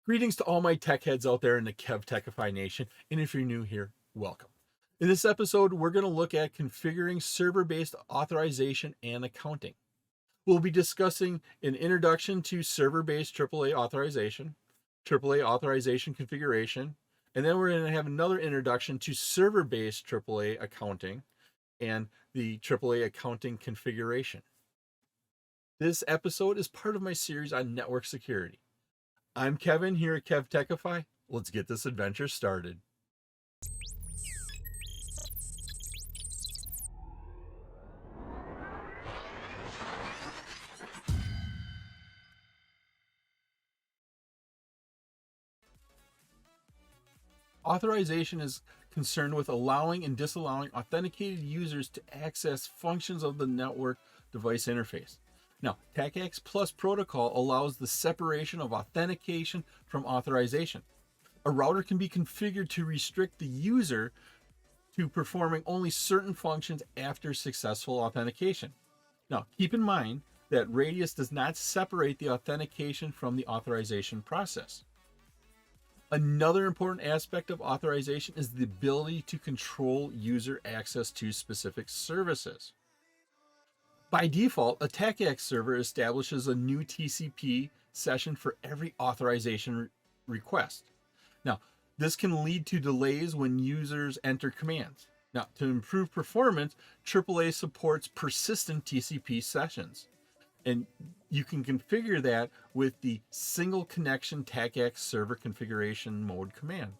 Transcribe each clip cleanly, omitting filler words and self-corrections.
Greetings to all my tech heads out there in the KevTechify nation, and if you're new here, welcome. In this episode, we're going to look at configuring server-based authorization and accounting. We'll be discussing an introduction to server-based AAA authorization, AAA authorization configuration, and then we're going to have another introduction to server-based AAA accounting and the AAA accounting configuration. This episode is part of my series on network security. I'm Kevin here at KevTechify. Let's get this adventure started. Authorization is concerned with allowing and disallowing authenticated users to access functions of the network device interface. Now, TACACS Plus protocol allows the separation of authentication from authorization. A router can be configured to restrict the user to performing only certain functions after successful authentication. Now, keep in mind that Radius does not separate the authentication from the authorization process. Another important aspect of authorization is the ability to control user access to specific services. By default, a TACACS server establishes a new TCP session for every authorization request. Now, this can lead to delays when users enter commands. Now, to improve performance, AAA supports persistent TCP sessions, and you can configure that with the single connection TACACS server configuration mode command.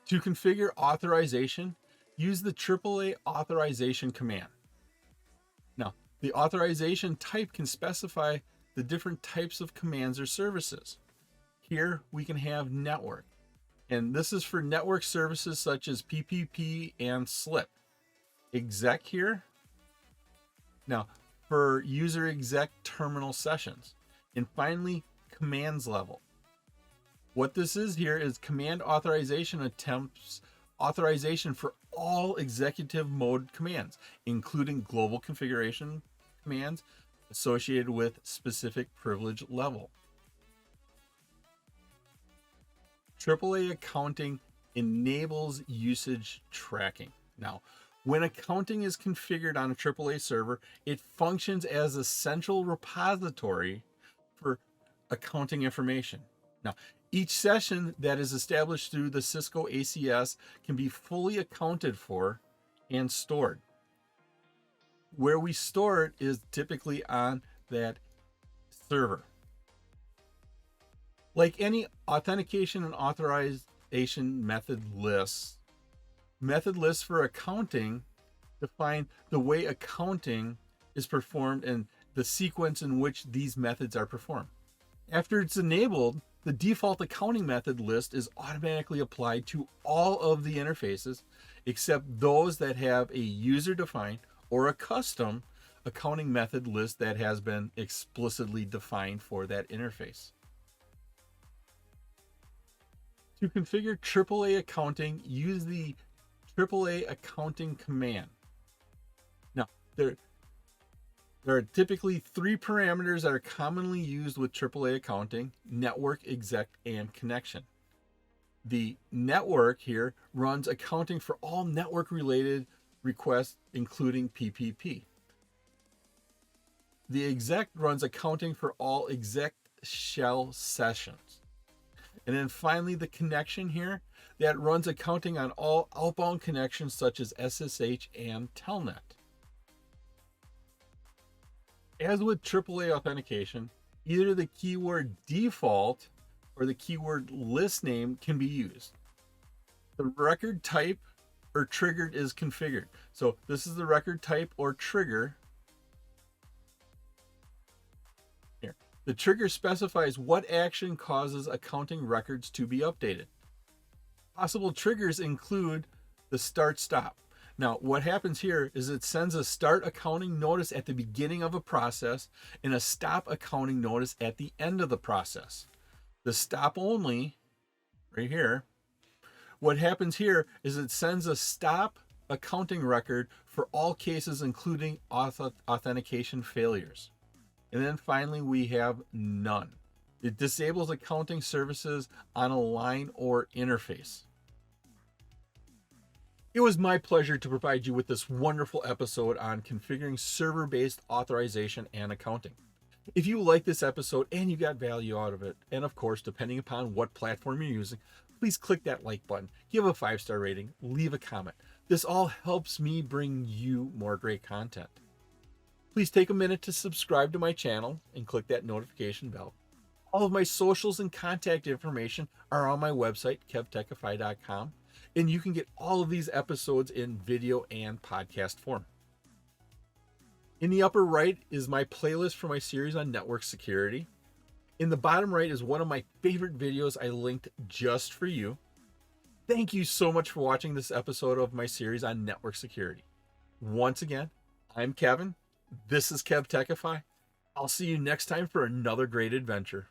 To configure authorization, use the AAA authorization command. Now, the authorization type can specify the different types of commands or services. Here we can have network, and this is for network services such as PPP and SLIP. Exec here. Now, for user exec terminal sessions. And finally, commands level. What this is here is command authorization attempts authorization for all executive mode commands, including global configuration commands associated with specific privilege level. AAA accounting enables usage tracking. Now, when accounting is configured on a AAA server, it functions as a central repository for accounting information. Now, each session that is established through the Cisco ACS can be fully accounted for and stored. Where we store it is typically on that server. Like any authentication and authorization method lists for accounting define the way accounting is performed and the sequence in which these methods are performed. After it's enabled, the default accounting method list is automatically applied to all of the interfaces except those that have a user-defined or a custom accounting method list that has been explicitly defined for that interface. To configure AAA accounting, use the AAA accounting command. Now, there are typically three parameters that are commonly used with AAA accounting: network, exec, and connection. The network here runs accounting for all network-related requests, including PPP. The exec runs accounting for all exec shell sessions. And then finally, the connection here that runs accounting on all outbound connections such as SSH and Telnet. As with AAA authentication, either the keyword default or the keyword list name can be used. The record type or triggered is configured. So this is the record type or trigger. Here. The trigger specifies what action causes accounting records to be updated. Possible triggers include the start-stop. Now, what happens here is it sends a start accounting notice at the beginning of a process and a stop accounting notice at the end of the process. The stop only, right here, what happens here is it sends a stop accounting record for all cases, including authentication failures. And then finally, we have none. It disables accounting services on a line or interface. It was my pleasure to provide you with this wonderful episode on configuring server-based authorization and accounting. If you like this episode and you got value out of it, and of course, depending upon what platform you're using, please click that like button, give a 5-star rating, leave a comment. This all helps me bring you more great content. Please take a minute to subscribe to my channel and click that notification bell. All of my socials and contact information are on my website, KevTechify.com, and you can get all of these episodes in video and podcast form. In the upper right is my playlist for my series on network security. In the bottom right is one of my favorite videos I linked just for you. Thank you so much for watching this episode of my series on network security. Once again, I'm Kevin. This is KevTechify. I'll see you next time for another great adventure.